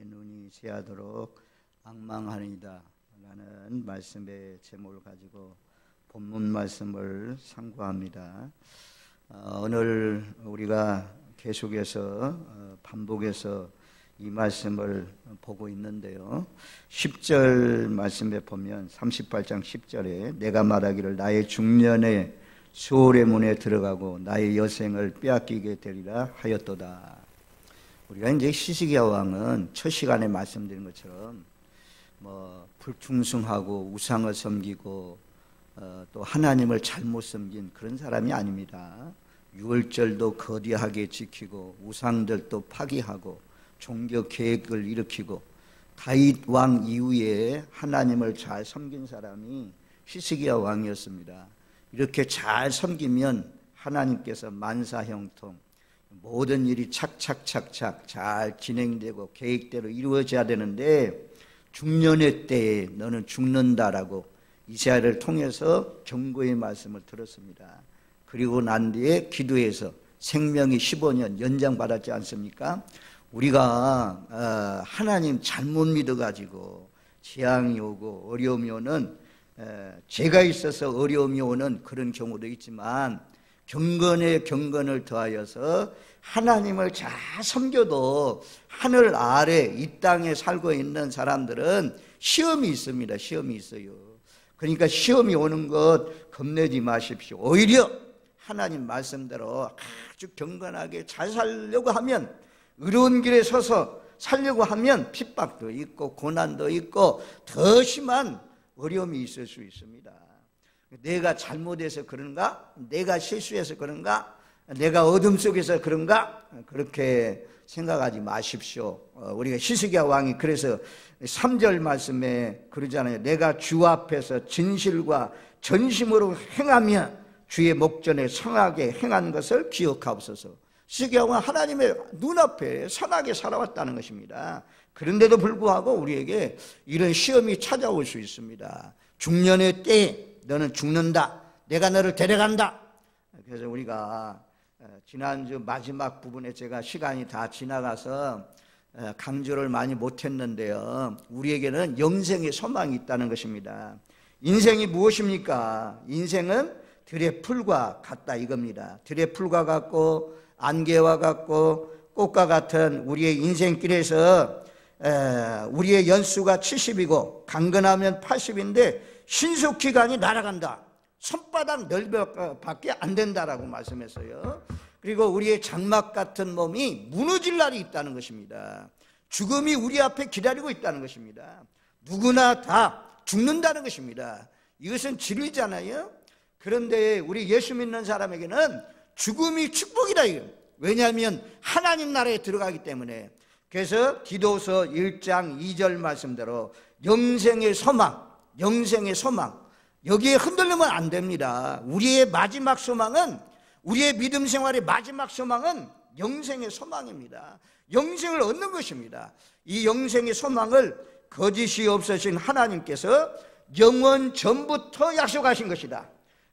눈이 새하도록 앙망하니이다 라는 말씀의 제목을 가지고 본문 말씀을 상고합니다. 오늘 우리가 계속해서 반복해서 이 말씀을 보고 있는데요, 10절 말씀에 보면 38장 10절에 내가 말하기를 나의 중년에 수월의 문에 들어가고 나의 여생을 빼앗기게 되리라 하였도다. 우리가 이제 시스기야 왕은 첫 시간에 말씀드린 것처럼 불충성하고 우상을 섬기고 또 하나님을 잘못 섬긴 그런 사람이 아닙니다. 유월절도 거대하게 지키고 우상들도 파기하고 종교 계획을 일으키고 다윗 왕 이후에 하나님을 잘 섬긴 사람이 시스기야 왕이었습니다. 이렇게 잘 섬기면 하나님께서 만사형통 모든 일이 착착착착 잘 진행되고 계획대로 이루어져야 되는데 중년의 때에 너는 죽는다라고 이사야를 통해서 경고의 말씀을 들었습니다. 그리고 난 뒤에 기도해서 생명이 15년 연장받았지 않습니까? 우리가 하나님 잘못 믿어가지고 재앙이 오고 어려움이 오는, 죄가 있어서 어려움이 오는 그런 경우도 있지만 경건에 경건을 더하여서 하나님을 잘 섬겨도 하늘 아래 이 땅에 살고 있는 사람들은 시험이 있습니다. 시험이 있어요. 그러니까 시험이 오는 것 겁내지 마십시오. 오히려 하나님 말씀대로 아주 경건하게 잘 살려고 하면, 의로운 길에 서서 살려고 하면 핍박도 있고 고난도 있고 더 심한 어려움이 있을 수 있습니다. 내가 잘못해서 그런가? 내가 실수해서 그런가? 내가 어둠 속에서 그런가? 그렇게 생각하지 마십시오. 우리가 시스기야 왕이 그래서 3절 말씀에 그러잖아요. 내가 주 앞에서 진실과 전심으로 행하며 주의 목전에 성하게 행한 것을 기억하옵소서. 시스기야 왕은 하나님의 눈앞에 선하게 살아왔다는 것입니다. 그런데도 불구하고 우리에게 이런 시험이 찾아올 수 있습니다. 중년의 때에 너는 죽는다. 내가 너를 데려간다. 그래서 우리가 지난주 마지막 부분에 제가 시간이 다 지나가서 강조를 많이 못했는데요, 우리에게는 영생의 소망이 있다는 것입니다. 인생이 무엇입니까? 인생은 들의 풀과 같다 이겁니다. 들의 풀과 같고 안개와 같고 꽃과 같은 우리의 인생길에서 우리의 연수가 70이고 강건하면 80인데 신속기간이 날아간다. 손바닥 넓이밖에 안 된다라고 말씀했어요. 그리고 우리의 장막 같은 몸이 무너질 날이 있다는 것입니다. 죽음이 우리 앞에 기다리고 있다는 것입니다. 누구나 다 죽는다는 것입니다. 이것은 진리잖아요. 그런데 우리 예수 믿는 사람에게는 죽음이 축복이다. 왜냐하면 하나님 나라에 들어가기 때문에. 그래서 디도서 1장 2절 말씀대로 영생의 소망, 영생의 소망, 여기에 흔들리면 안 됩니다. 우리의 마지막 소망은, 우리의 믿음 생활의 마지막 소망은 영생의 소망입니다. 영생을 얻는 것입니다. 이 영생의 소망을 거짓이 없으신 하나님께서 영원 전부터 약속하신 것이다.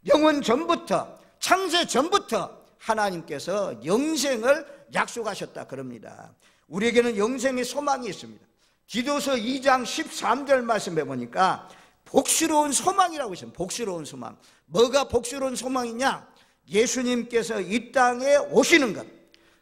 영원 전부터, 창세 전부터 하나님께서 영생을 약속하셨다 그럽니다. 우리에게는 영생의 소망이 있습니다. 디도서 2장 13절 말씀해 보니까 복스러운 소망이라고 있습니다. 복스러운 소망. 뭐가 복스러운 소망이냐? 예수님께서 이 땅에 오시는 것.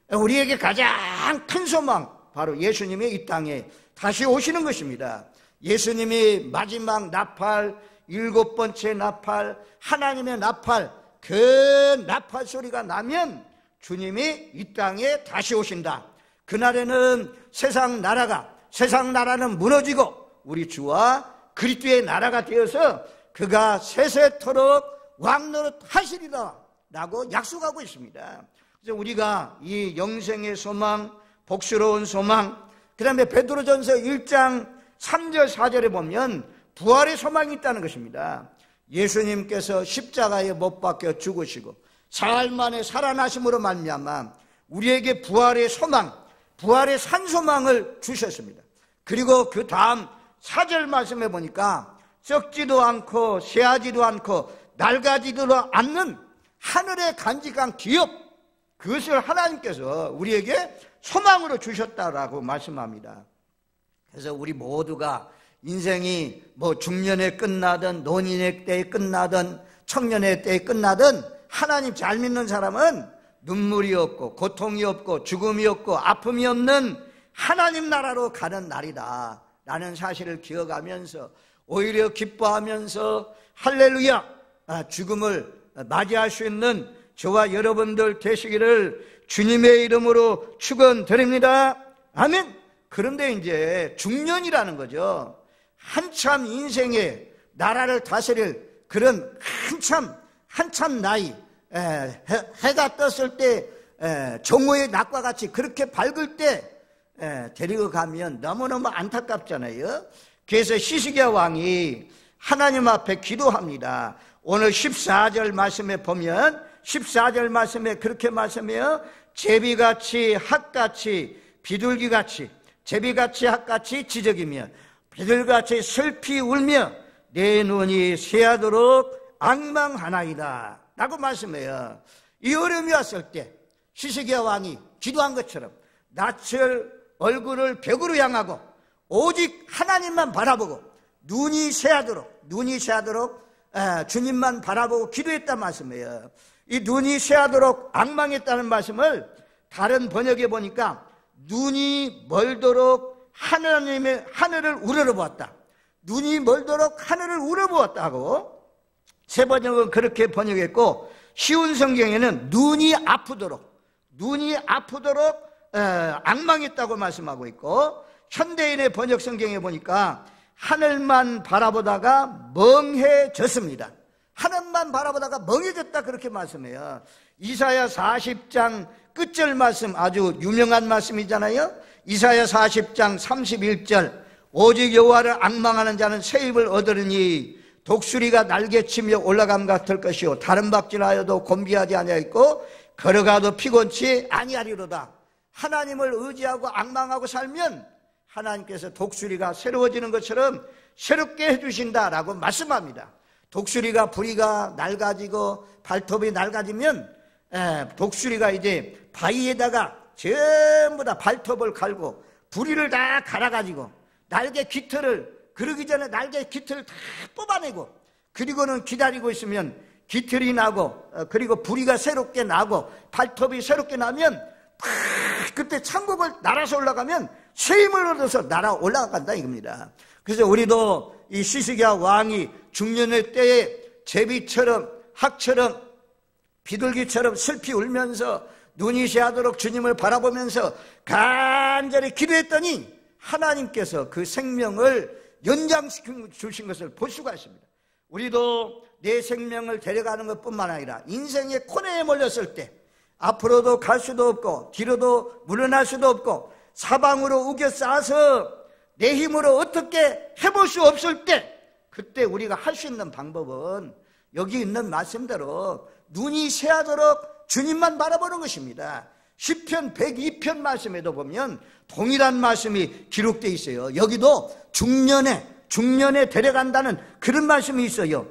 우리에게 가장 큰 소망, 바로 예수님이 이 땅에 다시 오시는 것입니다. 예수님이 마지막 나팔, 7번째 나팔, 하나님의 나팔, 그 나팔 소리가 나면 주님이 이 땅에 다시 오신다. 그날에는 세상 나라는 무너지고 우리 주와 그리스도의 나라가 되어서 그가 세세토록 왕노릇 하시리라 라고 약속하고 있습니다. 그래서 우리가 이 영생의 소망, 복스러운 소망, 그 다음에 베드로전서 1장 3절 4절에 보면 부활의 소망이 있다는 것입니다. 예수님께서 십자가에 못 박혀 죽으시고 사흘 만에 살아나심으로 말미암아 우리에게 부활의 소망, 부활의 산소망을 주셨습니다. 그리고 그 다음 4절 말씀해 보니까 썩지도 않고 쇠하지도 않고 낡아지도 않는 하늘의 간직한 기업, 그것을 하나님께서 우리에게 소망으로 주셨다라고 말씀합니다. 그래서 우리 모두가 인생이 뭐 중년에 끝나든 노인의 때에 끝나든 청년의 때에 끝나든 하나님 잘 믿는 사람은 눈물이 없고 고통이 없고 죽음이 없고 아픔이 없는 하나님 나라로 가는 날이다 라는 사실을 기억하면서 오히려 기뻐하면서 할렐루야 죽음을 맞이할 수 있는 저와 여러분들 되시기를 주님의 이름으로 축원드립니다. 아멘. 그런데 이제 중년이라는 거죠. 한참 인생의 나라를 다스릴 그런 한참 나이, 해가 떴을 때 정오의 낮과 같이 그렇게 밝을 때 데리고 가면 너무너무 안타깝잖아요. 그래서 시스기야 왕이 하나님 앞에 기도합니다. 오늘 14절 말씀에 보면 14절 말씀에 그렇게 말씀해요. 제비같이 핫같이 비둘기같이 제비같이 핫같이 지저귀며 비둘기같이 슬피 울며 내 눈이 새하도록 앙망하나이다 라고 말씀해요. 이 어려움이 왔을 때 시스기야 왕이 기도한 것처럼 낯을 얼굴을 벽으로 향하고 오직 하나님만 바라보고 눈이 새하도록 주님만 바라보고 기도했단 말씀이에요. 이 눈이 새하도록 앙망했다는 말씀을 다른 번역에 보니까 눈이 멀도록 하나님의 하늘을 우러러보았다. 눈이 멀도록 하늘을 우러러보았다고 세 번역은 그렇게 번역했고 쉬운 성경에는 눈이 아프도록 앙망했다고 말씀하고 있고 현대인의 번역 성경에 보니까 하늘만 바라보다가 멍해졌습니다. 하늘만 바라보다가 멍해졌다 그렇게 말씀해요. 이사야 40장 끝절 말씀 아주 유명한 말씀이잖아요. 이사야 40장 31절 오직 여호와를 앙망하는 자는 새 힘을 얻으리니 독수리가 날개치며 올라감 같을 것이요 다른 박질하여도 곤비하지 아니하였고 걸어가도 피곤치 아니하리로다. 하나님을 의지하고 앙망하고 살면 하나님께서 독수리가 새로워지는 것처럼 새롭게 해주신다라고 말씀합니다. 독수리가 부리가 낡아지고 발톱이 낡아지면 독수리가 이제 바위에다가 전부 다 발톱을 갈고 부리를 다 갈아가지고 날개 깃털을 그러기 전에 날개 깃털을 다 뽑아내고 그리고는 기다리고 있으면 깃털이 나고 그리고 부리가 새롭게 나고 발톱이 새롭게 나면 그때 천국을 날아서 올라가면 새 힘을 얻어서 날아 올라간다 이겁니다. 그래서 우리도 이 시스기야 왕이 중년의 때에 제비처럼 학처럼 비둘기처럼 슬피 울면서 눈이 새하도록 주님을 바라보면서 간절히 기도했더니 하나님께서 그 생명을 연장시켜 주신 것을 볼 수가 있습니다. 우리도 내 생명을 데려가는 것뿐만 아니라 인생의 코너에 몰렸을 때 앞으로도 갈 수도 없고 뒤로도 물러날 수도 없고 사방으로 우겨싸서 내 힘으로 어떻게 해볼 수 없을 때 그때 우리가 할 수 있는 방법은 여기 있는 말씀대로 눈이 새하도록 주님만 바라보는 것입니다. 시편 102편 말씀에도 보면 동일한 말씀이 기록되어 있어요. 여기도 중년에 데려간다는 그런 말씀이 있어요.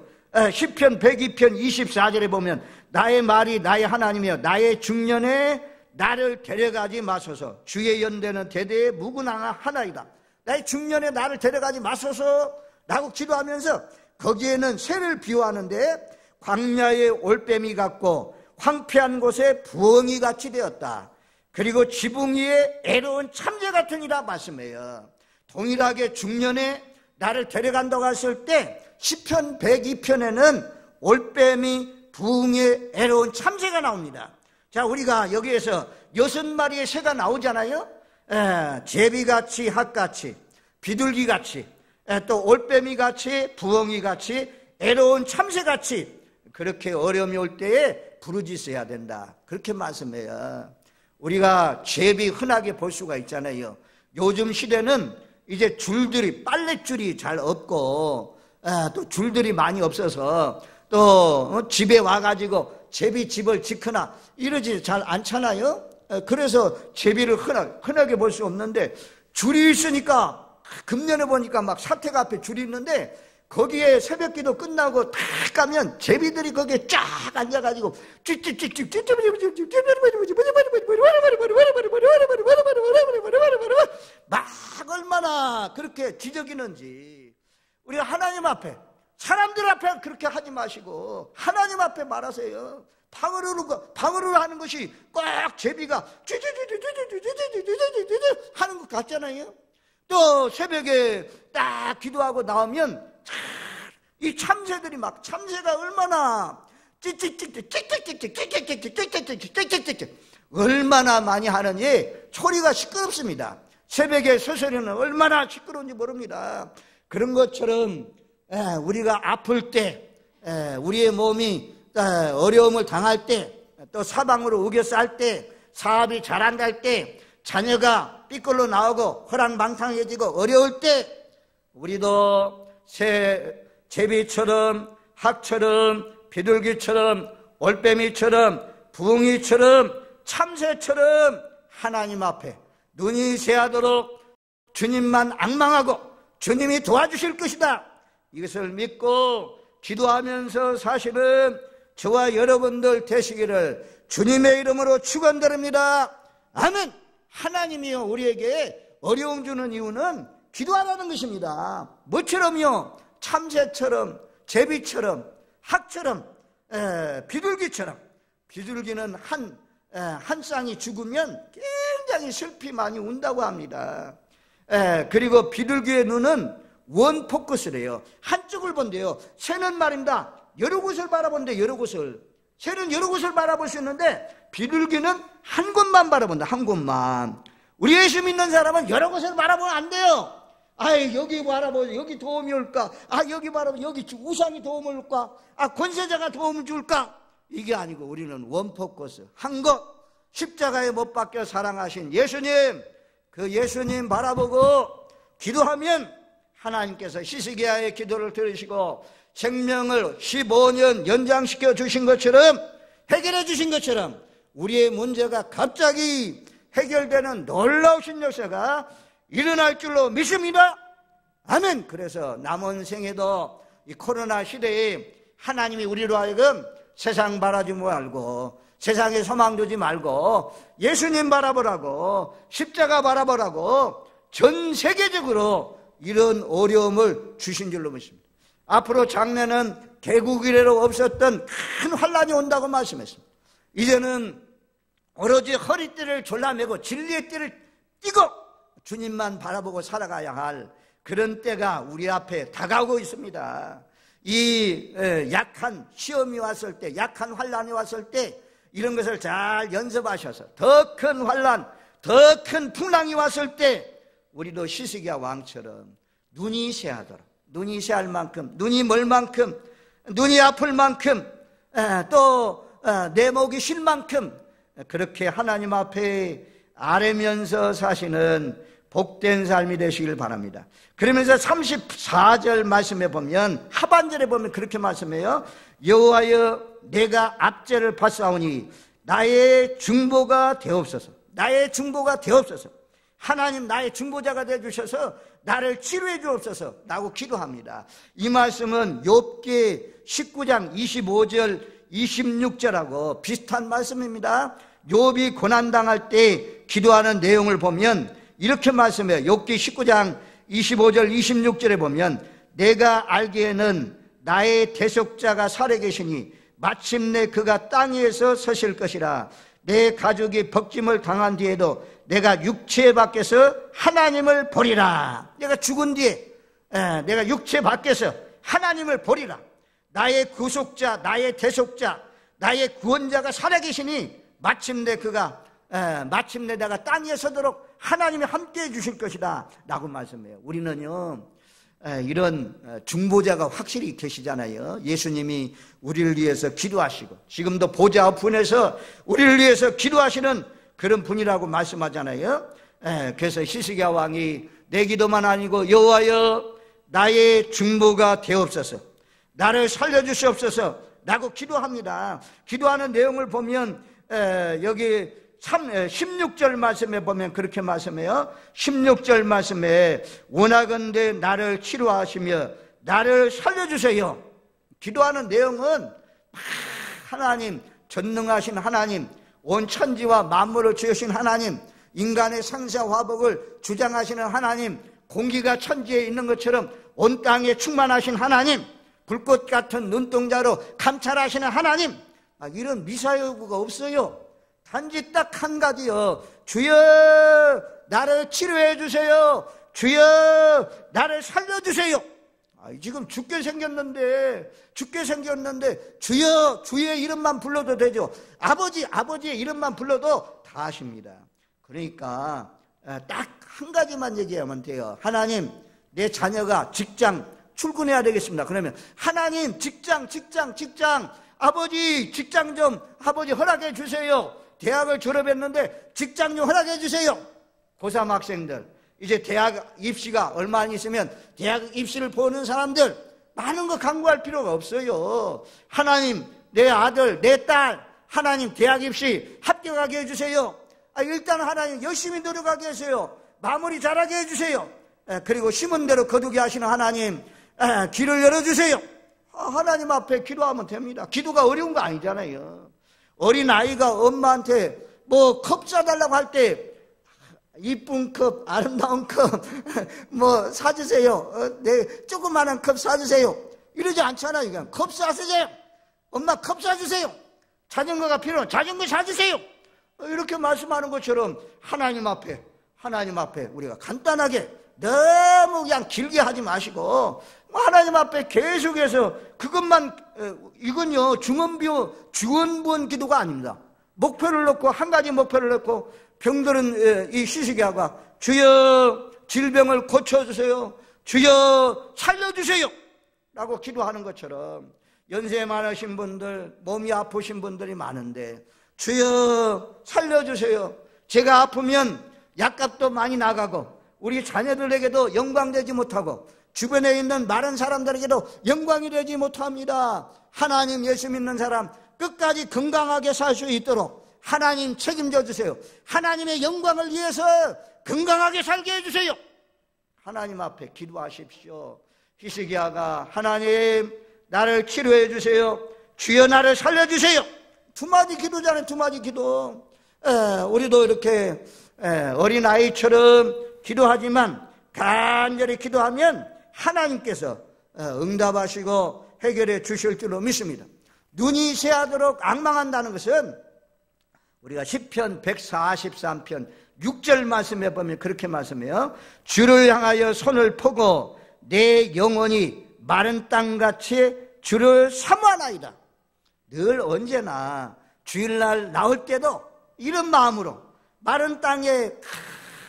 시편 102편 24절에 보면 나의 말이 나의 하나님이여 나의 중년에 나를 데려가지 마소서 주의 연대는 대대에 무궁하나이다. 나의 중년에 나를 데려가지 마소서 라고 기도하면서 거기에는 새를 비유하는데 광야의 올빼미 같고 황폐한 곳에 부엉이 같이 되었다. 그리고 지붕 위에 애로운 참새 같으니라 말씀해요. 동일하게 중년에 나를 데려간다고 했을 때 시편 102편에는 올빼미, 부흥의 애로운 참새가 나옵니다. 자, 우리가 여기에서 6마리의 새가 나오잖아요. 제비같이 핫같이 비둘기같이 또 올빼미같이 부엉이같이 애로운 참새같이 그렇게 어려움이 올 때에 부르짖어야 된다 그렇게 말씀해요. 우리가 제비 흔하게 볼 수가 있잖아요. 요즘 시대는 이제 줄들이 빨랫줄이 잘 없고 또 줄들이 많이 없어서 또 집에 와가지고 제비 집을 짓거나 이러지 잘 않잖아요. 그래서 제비를 흔하게 볼 수 없는데 줄이 있으니까 금년에 보니까 막 사택 앞에 줄이 있는데 거기에 새벽기도 끝나고 딱 가면 제비들이 거기에 쫙 앉아가지고 막 얼마나 얼마나 그렇게 지적이는지. 우리가 하나님 앞에, 사람들 앞에 그렇게 하지 마시고 하나님 앞에 말하세요. 방언으로 하는 것이 꼭 제비가 하는 것 같잖아요. 또 새벽에 딱 기도하고 나오면 이 참새들이 막, 참새가 얼마나 얼마나 많이 하느니 소리가 시끄럽습니다. 새벽에 새소리는 얼마나 시끄러운지 모릅니다. 그런 것처럼 우리가 아플 때, 우리의 몸이 어려움을 당할 때, 또 사방으로 우겨쌀 때, 사업이 잘 안 갈 때, 자녀가 삐꼴로 나오고 허랑방탕해지고 어려울 때, 우리도 제비처럼, 학처럼, 비둘기처럼, 올빼미처럼, 붕이처럼, 참새처럼 하나님 앞에 눈이 새하도록 주님만 앙망하고 주님이 도와주실 것이다, 이것을 믿고 기도하면서 사실은 저와 여러분들 되시기를 주님의 이름으로 축원드립니다. 아멘. 하나님이요, 우리에게 어려움 주는 이유는 기도하라는 것입니다. 뭐처럼요? 참새처럼, 제비처럼, 학처럼, 비둘기처럼. 비둘기는 한 쌍이 죽으면 굉장히 슬피 많이 운다고 합니다. 그리고 비둘기의 눈은 원포커스래요. 한쪽을 본대요. 새는 말입니다, 여러 곳을 바라본대. 여러 곳을. 새는 여러 곳을 바라볼 수 있는데 비둘기는 한 곳만 바라본다. 한 곳만. 우리 예수 믿는 사람은 여러 곳을 바라보면 안 돼요. 여기 바라보자, 여기 도움이 올까? 여기 바라보자, 여기 우상이 도움을 올까? 권세자가 도움을 줄까? 이게 아니고 우리는 원포커스, 한 것, 십자가에 못 박혀 사랑하신 예수님, 그 예수님 바라보고 기도하면 하나님께서 히스기야의 기도를 들으시고 생명을 15년 연장시켜 주신 것처럼, 해결해 주신 것처럼 우리의 문제가 갑자기 해결되는 놀라우신 역사가 일어날 줄로 믿습니다. 아멘. 그래서 남은 생에도 이 코로나 시대에 하나님이 우리로 하여금 세상 바라지 말고, 세상에 소망 두지 말고 예수님 바라보라고, 십자가 바라보라고 전 세계적으로 이런 어려움을 주신 줄로 믿습니다. 앞으로 작년은 개국 이래로 없었던 큰 환란이 온다고 말씀했습니다. 이제는 오로지 허리띠를 졸라매고 진리의 띠를 띠고 주님만 바라보고 살아가야 할 그런 때가 우리 앞에 다가오고 있습니다. 이 약한 시험이 왔을 때, 약한 환란이 왔을 때 이런 것을 잘 연습하셔서 더 큰 환란, 더 큰 풍랑이 왔을 때 우리도 히스기야 왕처럼 눈이 새하도록, 눈이 새할 만큼, 눈이 멀 만큼, 눈이 아플 만큼, 또 내 목이 쉴 만큼 그렇게 하나님 앞에 아뢰면서 사시는 복된 삶이 되시길 바랍니다. 그러면서 34절 말씀에 보면, 하반절에 보면 그렇게 말씀해요. 여호와여, 내가 압제를 받사오니 나의 중보가 되옵소서. 나의 중보가 되옵소서. 하나님 나의 중보자가 되어주셔서 나를 치료해 주옵소서 라고 기도합니다. 이 말씀은 욥기 19장 25절 26절하고 비슷한 말씀입니다. 욥이 고난당할 때 기도하는 내용을 보면 이렇게 말씀해요. 욥기 19장 25절 26절에 보면, 내가 알기에는 나의 대속자가 살아계시니 마침내 그가 땅 위에서 서실 것이라. 내 가족이 벗김을 당한 뒤에도 내가 육체 밖에서 하나님을 보리라. 내가 죽은 뒤에 내가 육체 밖에서 하나님을 보리라. 나의 구속자, 나의 대속자, 나의 구원자가 살아계시니 마침내 내가 땅 위에 서도록 하나님이 함께해 주실 것이다 라고 말씀해요. 우리는요, 이런 중보자가 확실히 계시잖아요. 예수님이 우리를 위해서 기도하시고 지금도 보좌 우편에서 우리를 위해서 기도하시는 그런 분이라고 말씀하잖아요. 그래서 히스기야 왕이 내 기도만 아니고 여호와여, 나의 중보가 되옵소서, 나를 살려주시옵소서 라고 기도합니다. 기도하는 내용을 보면 여기 16절 말씀에 보면 그렇게 말씀해요. 16절 말씀에 원하건대 나를 치료하시며 나를 살려주세요. 기도하는 내용은 하나님, 전능하신 하나님, 온 천지와 만물을 지으신 하나님, 인간의 생사 화복을 주장하시는 하나님, 공기가 천지에 있는 것처럼 온 땅에 충만하신 하나님, 불꽃 같은 눈동자로 감찰하시는 하나님, 이런 미사여구가 없어요. 단지 딱 한 가지요. 주여 나를 치료해 주세요. 주여 나를 살려주세요. 지금 죽게 생겼는데 주여 주의 이름만 불러도 되죠. 아버지의 이름만 불러도 다 하십니다. 그러니까 딱 한 가지만 얘기하면 돼요. 하나님, 내 자녀가 직장 출근해야 되겠습니다. 그러면 하나님 직장 아버지 직장 좀 아버지 허락해 주세요. 대학을 졸업했는데 직장 좀 허락해 주세요. 고3 학생들 이제 대학 입시가 얼마 안 있으면 대학 입시를 보는 사람들 많은 거 강구할 필요가 없어요. 하나님, 내 아들 내 딸 하나님 대학 입시 합격하게 해주세요. 일단 하나님 열심히 노력하게 해주세요. 마무리 잘하게 해주세요. 그리고 심은 대로 거두게 하시는 하나님, 길을 열어주세요. 하나님 앞에 기도하면 됩니다. 기도가 어려운 거 아니잖아요. 어린아이가 엄마한테 뭐 컵 사달라고 할 때 이쁜 컵, 아름다운 컵 뭐 사주세요. 네, 조그마한 컵 사주세요. 이러지 않잖아요. 그냥 컵 사주세요. 엄마 컵 사주세요. 자전거가 필요하면 자전거 사주세요. 이렇게 말씀하는 것처럼 하나님 앞에 우리가 간단하게 너무 그냥 길게 하지 마시고 하나님 앞에 계속해서 그것만, 이건요 중원부원 기도가 아닙니다. 목표를 놓고 한 가지 목표를 놓고 병들은 이 시시기아가 주여 질병을 고쳐주세요. 주여 살려주세요 라고 기도하는 것처럼 연세 많으신 분들, 몸이 아프신 분들이 많은데 주여 살려주세요. 제가 아프면 약값도 많이 나가고 우리 자녀들에게도 영광되지 못하고 주변에 있는 많은 사람들에게도 영광이 되지 못합니다. 하나님 예수 믿는 사람 끝까지 건강하게 살 수 있도록 하나님 책임져 주세요. 하나님의 영광을 위해서 건강하게 살게 해주세요. 하나님 앞에 기도하십시오. 히스기야가 하나님 나를 치료해 주세요. 주여 나를 살려주세요. 두 마디 기도잖아요. 두 마디 기도. 우리도 이렇게 어린아이처럼 기도하지만 간절히 기도하면 하나님께서 응답하시고 해결해 주실 줄로 믿습니다. 눈이 새하도록 앙망한다는 것은 우리가 시편 143편 6절 말씀에 보면 그렇게 말씀해요. 주를 향하여 손을 펴고 내 영혼이 마른 땅같이 주를 사모하나이다. 늘 언제나 주일날 나올 때도 이런 마음으로 마른 땅에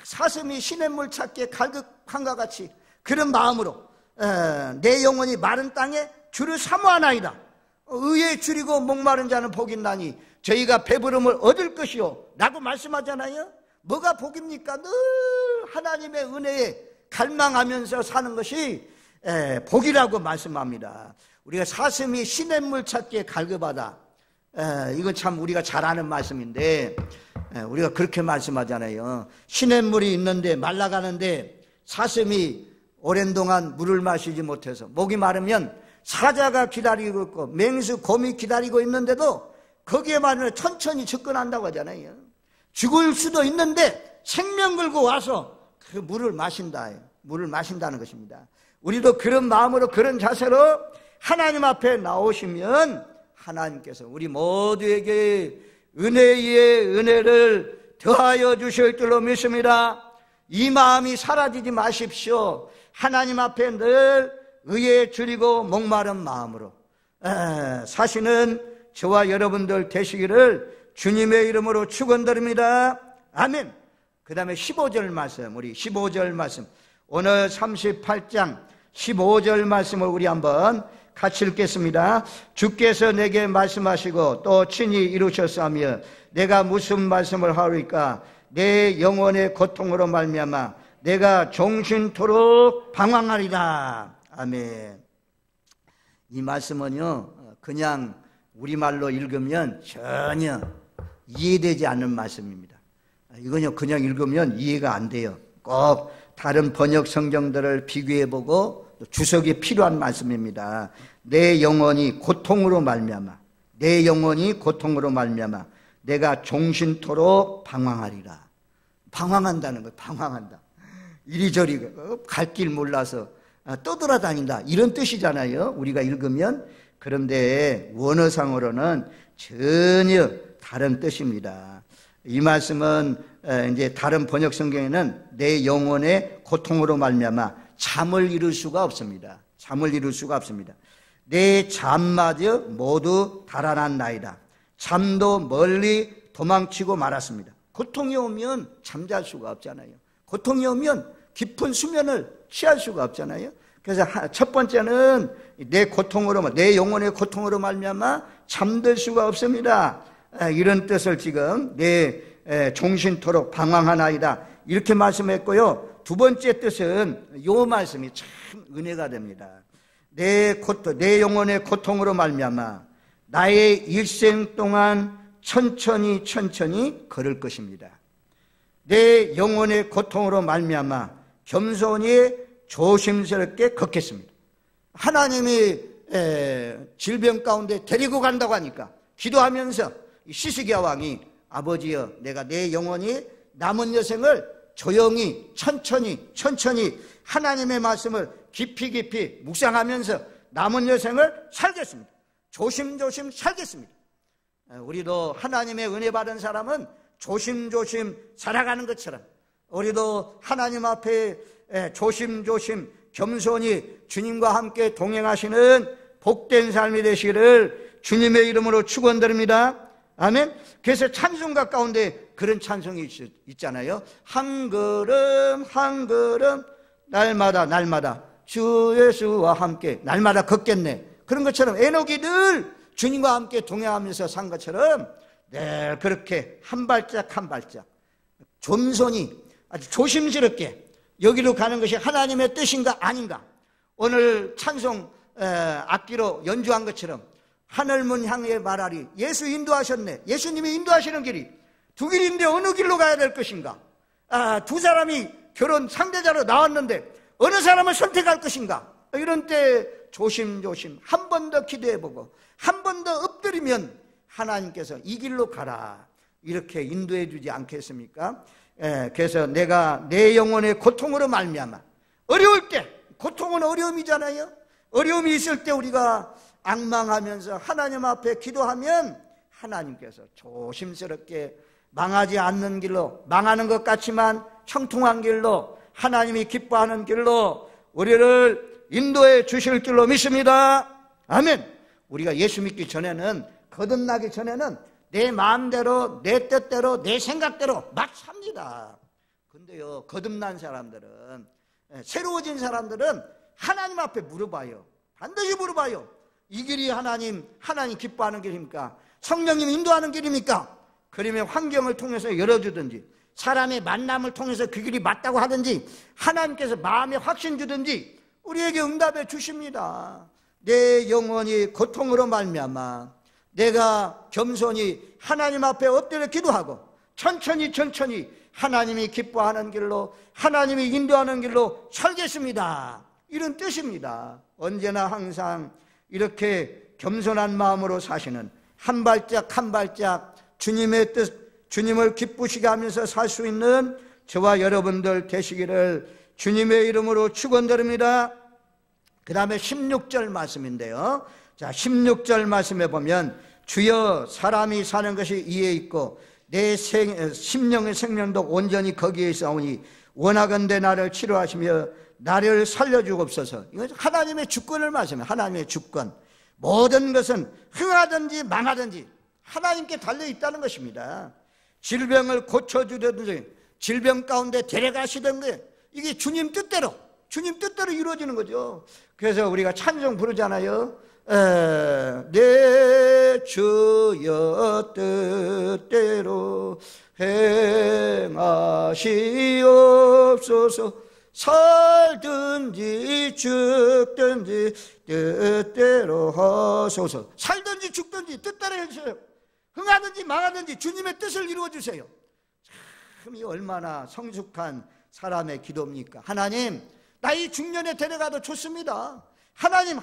사슴이 시냇물 찾기에 갈급한가 같이 그런 마음으로 내 영혼이 마른 땅에 주를 사모하나이다. 의에 줄이고 목마른 자는 복이 나니 저희가 배부름을 얻을 것이요 라고 말씀하잖아요. 뭐가 복입니까? 늘 하나님의 은혜에 갈망하면서 사는 것이 복이라고 말씀합니다. 우리가 사슴이 시냇물 찾기에 갈급하다. 이건 참 우리가 잘 아는 말씀인데 우리가 그렇게 말씀하잖아요. 시냇물이 있는데 말라가는데 사슴이 오랜 동안 물을 마시지 못해서 목이 마르면 사자가 기다리고 있고 맹수, 곰이 기다리고 있는데도 거기에만 천천히 접근한다고 하잖아요. 죽을 수도 있는데 생명 걸고 와서 그 물을 마신다는 것입니다. 우리도 그런 마음으로 그런 자세로 하나님 앞에 나오시면 하나님께서 우리 모두에게 은혜 위에 은혜를 더하여 주실 줄로 믿습니다. 이 마음이 사라지지 마십시오. 하나님 앞에 늘 의에 줄이고 목마른 마음으로 사시는 저와 여러분들 되시기를 주님의 이름으로 축원드립니다. 아멘. 그 다음에 15절 말씀, 우리 15절 말씀, 오늘 38장 15절 말씀을 우리 한번 같이 읽겠습니다. 주께서 내게 말씀하시고 또 친히 이루셨사며 내가 무슨 말씀을 하리까? 내 영혼의 고통으로 말미암아 내가 종신토록 방황하리라. 아멘. 이 말씀은요 그냥 우리말로 읽으면 전혀 이해되지 않는 말씀입니다. 이건요 그냥 읽으면 이해가 안 돼요. 꼭 다른 번역 성경들을 비교해보고 주석이 필요한 말씀입니다. 내 영혼이 고통으로 말미암아 내가 종신토록 방황하리라. 방황한다는 거예요. 방황한다. 이리저리 갈 길 몰라서 떠돌아다닌다, 이런 뜻이잖아요, 우리가 읽으면. 그런데 원어상으로는 전혀 다른 뜻입니다. 이 말씀은 이제 다른 번역 성경에는 내 영혼의 고통으로 말미암아 잠을 이룰 수가 없습니다. 잠을 이룰 수가 없습니다. 내 잠마저 모두 달아났나이다. 잠도 멀리 도망치고 말았습니다. 고통이 오면 잠잘 수가 없잖아요. 고통이 오면 깊은 수면을 취할 수가 없잖아요. 그래서 첫 번째는 내 고통으로, 내 영혼의 고통으로 말미암아 잠들 수가 없습니다. 이런 뜻을 지금 내 종신토록 방황하나이다, 이렇게 말씀했고요. 두 번째 뜻은 이 말씀이 참 은혜가 됩니다. 내 영혼의 고통으로 말미암아 나의 일생 동안 천천히 걸을 것입니다. 내 영혼의 고통으로 말미암아 겸손히 조심스럽게 걷겠습니다. 하나님이 질병 가운데 데리고 간다고 하니까 기도하면서 시스기야 왕이 아버지여, 내가 내 영혼이 남은 여생을 조용히 천천히 하나님의 말씀을 깊이 묵상하면서 남은 여생을 살겠습니다. 조심조심 살겠습니다. 우리도 하나님의 은혜 받은 사람은 조심조심 살아가는 것처럼 우리도 하나님 앞에 조심조심 겸손히 주님과 함께 동행하시는 복된 삶이 되시기를 주님의 이름으로 축원드립니다. 아멘. 그래서 찬송가 가운데 그런 찬송이 있잖아요. 한 걸음 한 걸음 날마다 주 예수와 함께 날마다 걷겠네. 그런 것처럼 에녹이 늘 주님과 함께 동행하면서 산 것처럼 늘 그렇게 한 발짝 겸손히 아주 조심스럽게 여기로 가는 것이 하나님의 뜻인가 아닌가. 오늘 찬송 악기로 연주한 것처럼 하늘문 향해 말하리. 예수 인도하셨네. 예수님이 인도하시는 길이 두 길인데 어느 길로 가야 될 것인가. 두 사람이 결혼 상대자로 나왔는데 어느 사람을 선택할 것인가. 이런 때 조심조심 한 번 더 기도해보고 한 번 더 엎드리면 하나님께서 이 길로 가라, 이렇게 인도해 주지 않겠습니까? 그래서 내가 내 영혼의 고통으로 말미암아, 어려울 때, 고통은 어려움이잖아요. 어려움이 있을 때 우리가 앙망하면서 하나님 앞에 기도하면 하나님께서 조심스럽게 망하지 않는 길로, 망하는 것 같지만 형통한 길로, 하나님이 기뻐하는 길로 우리를 인도해 주실 줄로 믿습니다. 아멘. 우리가 예수 믿기 전에는, 거듭나기 전에는 내 마음대로, 내 뜻대로, 내 생각대로 막 삽니다. 근데요, 거듭난 사람들은, 새로워진 사람들은 하나님 앞에 물어봐요. 반드시 물어봐요. 이 길이 하나님 기뻐하는 길입니까? 성령님 인도하는 길입니까? 그러면 환경을 통해서 열어주든지, 사람의 만남을 통해서 그 길이 맞다고 하든지, 하나님께서 마음에 확신 주든지 우리에게 응답해 주십니다. 내 영혼이 고통으로 말미암아 내가 겸손히 하나님 앞에 엎드려 기도하고 천천히 하나님이 기뻐하는 길로, 하나님이 인도하는 길로 살겠습니다, 이런 뜻입니다. 언제나 항상 이렇게 겸손한 마음으로 사시는, 한 발짝 주님의 뜻, 주님을 기쁘시게 하면서 살 수 있는 저와 여러분들 되시기를 주님의 이름으로 축원드립니다. 그 다음에 16절 말씀인데요. 자, 16절 말씀에 보면 주여 사람이 사는 것이 이에 있고 내 심령의 생명도 온전히 거기에 있사오니 원하건대 나를 치료하시며 나를 살려주옵소서. 이건 하나님의 주권을 말씀해요. 하나님의 주권. 모든 것은 흥하든지 망하든지 하나님께 달려있다는 것입니다. 질병을 고쳐주든지 질병 가운데 데려가시든지 이게 주님 뜻대로 이루어지는 거죠. 그래서 우리가 찬송 부르잖아요. 내 주여 뜻대로 행하시옵소서. 살든지 죽든지 뜻대로 하소서. 살든지 죽든지 뜻대로 해주세요. 흥하든지 망하든지 주님의 뜻을 이루어주세요. 참, 이 얼마나 성숙한 사람의 기도입니까? 하나님, 나이 중년에 데려가도 좋습니다. 하나님,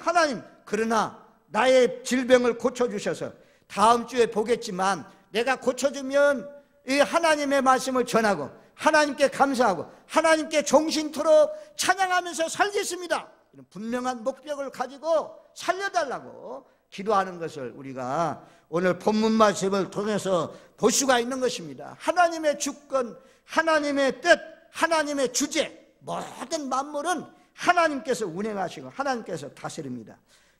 그러나 나의 질병을 고쳐주셔서 다음 주에 보겠지만 내가 고쳐주면 이 하나님의 말씀을 전하고 하나님께 감사하고 하나님께 종신토록 찬양하면서 살겠습니다. 이런 분명한 목적을 가지고 살려달라고 기도하는 것을 우리가 오늘 본문 말씀을 통해서 볼 수가 있는 것입니다. 하나님의 주권, 하나님의 뜻, 하나님의 주제, 모든 만물은 하나님께서 운행하시고 하나님께서 다스립니다.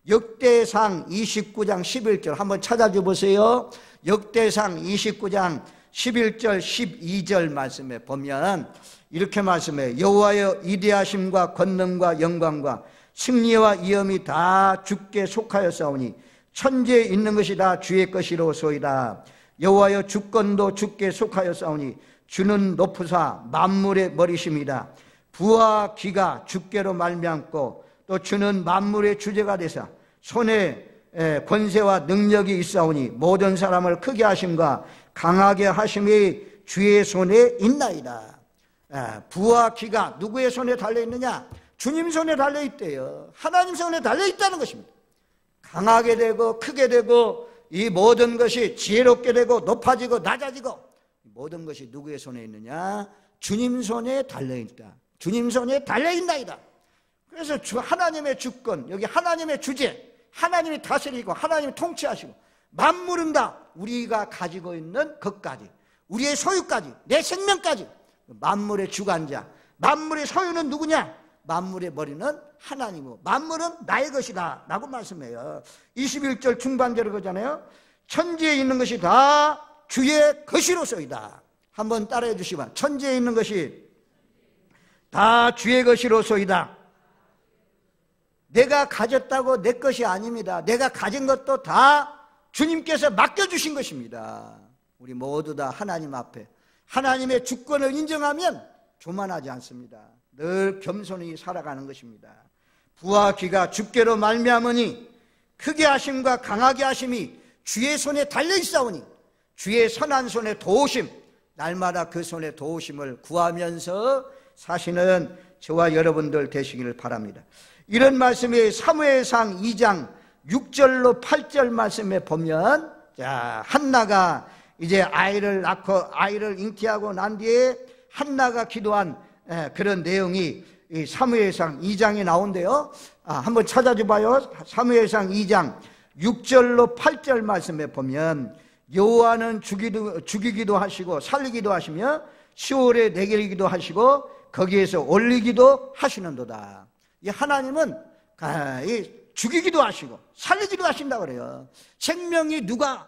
역대상 29장 11절 한번 찾아줘 보세요. 역대상 29장 11절 12절 말씀에 보면 이렇게 말씀해요. 여호와여 위대하심과 권능과 영광과 승리와 위엄이 다 주께 속하였사오니 천지에 있는 것이 다 주의 것이로소이다. 여호와여 주권도 주께 속하였사오니 주는 높으사 만물의 머리심이다. 부와 기가 주께로 말미암고 또 주는 만물의 주제가 되사 손에 권세와 능력이 있사오니 모든 사람을 크게 하심과 강하게 하심이 주의 손에 있나이다. 부와 기가 누구의 손에 달려있느냐? 주님 손에 달려있대요. 하나님 손에 달려있다는 것입니다. 강하게 되고 크게 되고 이 모든 것이 지혜롭게 되고 높아지고 낮아지고 모든 것이 누구의 손에 있느냐? 주님 손에 달려있다. 주님 손에 달려있나이다. 그래서 하나님의 주권, 여기 하나님의 주제, 하나님이 다스리고 하나님이 통치하시고 만물은 다 우리가 가지고 있는 것까지, 우리의 소유까지, 내 생명까지 만물의 주관자, 만물의 소유는 누구냐? 만물의 머리는 하나님이고 만물은 나의 것이다 라고 말씀해요. 21절 중반절을 보잖아요. 천지에 있는 것이 다 주의 것이로소이다. 한번 따라해 주시면 천지에 있는 것이 다 주의 것이로소이다. 내가 가졌다고 내 것이 아닙니다. 내가 가진 것도 다 주님께서 맡겨주신 것입니다. 우리 모두 다 하나님 앞에 하나님의 주권을 인정하면 교만하지 않습니다. 늘 겸손히 살아가는 것입니다. 부와 기가 주께로 말미암으니 크게 하심과 강하게 하심이 주의 손에 달려있사오니 주의 선한 손에 도우심, 날마다 그 손에 도우심을 구하면서 사시는 저와 여러분들 되시기를 바랍니다. 이런 말씀이 사무엘상 2장 6절로 8절 말씀에 보면, 자, 한나가 이제 아이를 낳고 아이를 잉태하고 난 뒤에 한나가 기도한 그런 내용이 이 사무엘상 2장에 나온대요. 한번 찾아줘 봐요. 사무엘상 2장 6절로 8절 말씀에 보면 여호와는 죽이기도 하시고 살리기도 하시며 시올에 내리기도 하시고 거기에서 올리기도 하시는도다. 이 하나님은 죽이기도 하시고 살리기도 하신다고 그래요. 생명이 누가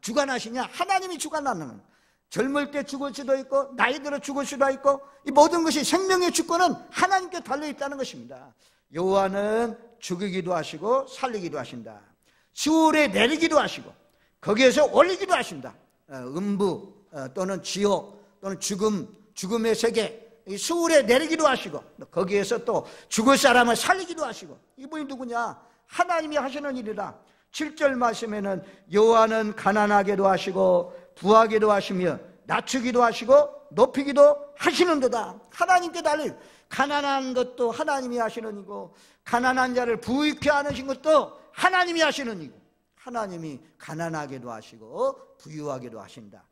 주관하시냐? 하나님이 주관하는 거예요. 젊을 때 죽을 수도 있고 나이 들어 죽을 수도 있고 이 모든 것이 생명의 주권은 하나님께 달려있다는 것입니다. 여호와는 죽이기도 하시고 살리기도 하신다. 시올에 내리기도 하시고 거기에서 올리기도 하신다. 음부 또는 지옥 또는 죽음의 세계 이 시올에 내리기도 하시고 거기에서 또 죽을 사람을 살리기도 하시고 이분이 누구냐? 하나님이 하시는 일이다. 7절 말씀에는 여호와는 가난하게도 하시고 부하게도 하시며 낮추기도 하시고 높이기도 하시는도다. 하나님께 달린 가난한 것도 하나님이 하시는 이고 가난한 자를 부유케 하신 것도 하나님이 하시는 이고 하나님이 가난하게도 하시고 부유하게도 하신다.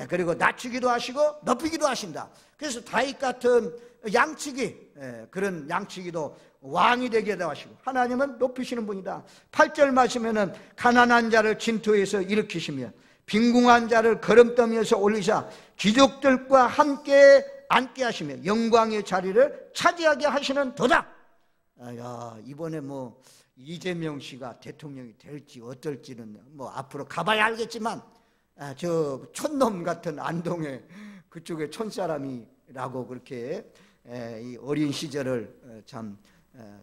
그리고 낮추기도 하시고 높이기도 하신다. 그래서 다윗 같은 양치기, 그런 양치기도 왕이 되게도 하시고 하나님은 높이시는 분이다. 8절 말씀에는 가난한 자를 진토에서 일으키시며 빈궁한 자를 거름더미에서 올리사 귀족들과 함께 앉게 하시며 영광의 자리를 차지하게 하시는 도다. 이번에 뭐 이재명 씨가 대통령이 될지 어떨지는 뭐 앞으로 가봐야 알겠지만 저 촌놈 같은 안동의 그쪽의 촌사람이라고 그렇게 이 어린 시절을 참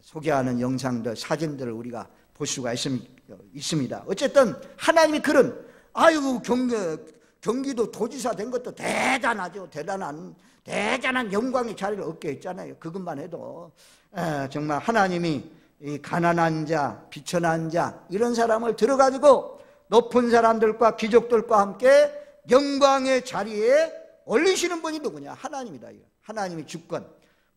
소개하는 영상들, 사진들을 우리가 볼 수가 있습니다. 어쨌든 하나님이 그런 경기도 도지사 된 것도 대단하죠. 대단한 영광의 자리를 얻게 했잖아요. 그것만 해도 정말 하나님이 이 가난한 자, 비천한 자 이런 사람을 들어가지고 높은 사람들과 귀족들과 함께 영광의 자리에 올리시는 분이 누구냐? 하나님이다. 하나님의 주권.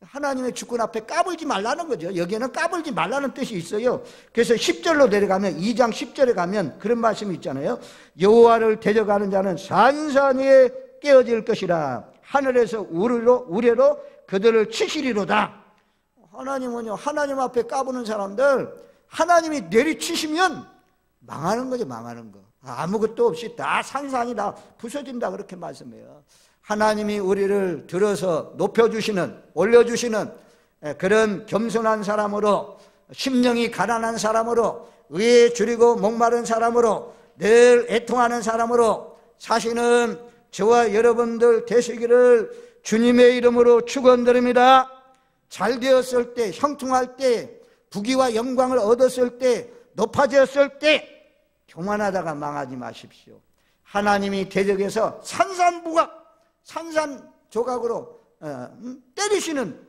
하나님의 주권 앞에 까불지 말라는 거죠. 여기에는 까불지 말라는 뜻이 있어요. 그래서 10절로 내려가면 2장 10절에 가면 그런 말씀이 있잖아요. 여호와를 대적하는 자는 산산이 깨어질 것이라. 하늘에서 우레로 그들을 치시리로다. 하나님은요, 하나님 앞에 까부는 사람들 하나님이 내리치시면 망하는 거죠. 망하는 거. 아무것도 없이 다 산산이 다 부서진다 그렇게 말씀해요. 하나님이 우리를 들어서 높여주시는, 올려주시는 그런 겸손한 사람으로, 심령이 가난한 사람으로, 의에 줄이고 목마른 사람으로, 늘 애통하는 사람으로 사시는 저와 여러분들 되시기를 주님의 이름으로 축원드립니다. 잘 되었을 때, 형통할 때, 부귀와 영광을 얻었을 때, 높아졌을 때 교만하다가 망하지 마십시오. 하나님이 대적에서 산산조각으로 때리시는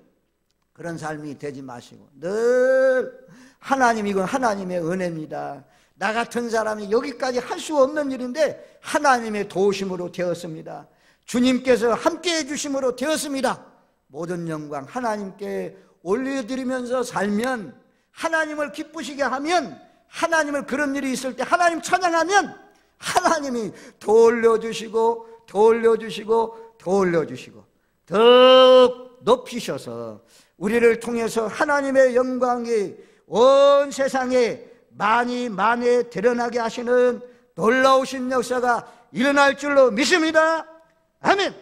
그런 삶이 되지 마시고 늘 하나님, 이건 하나님의 은혜입니다. 나 같은 사람이 여기까지 할 수 없는 일인데 하나님의 도우심으로 되었습니다. 주님께서 함께해 주심으로 되었습니다. 모든 영광 하나님께 올려드리면서 살면, 하나님을 기쁘시게 하면, 하나님을 그런 일이 있을 때 하나님 찬양하면 하나님이 더 올려주시고 더 올려주시고 더 올려주시고 더욱 높이셔서 우리를 통해서 하나님의 영광이 온 세상에 많이 드러나게 하시는 놀라우신 역사가 일어날 줄로 믿습니다. 아멘.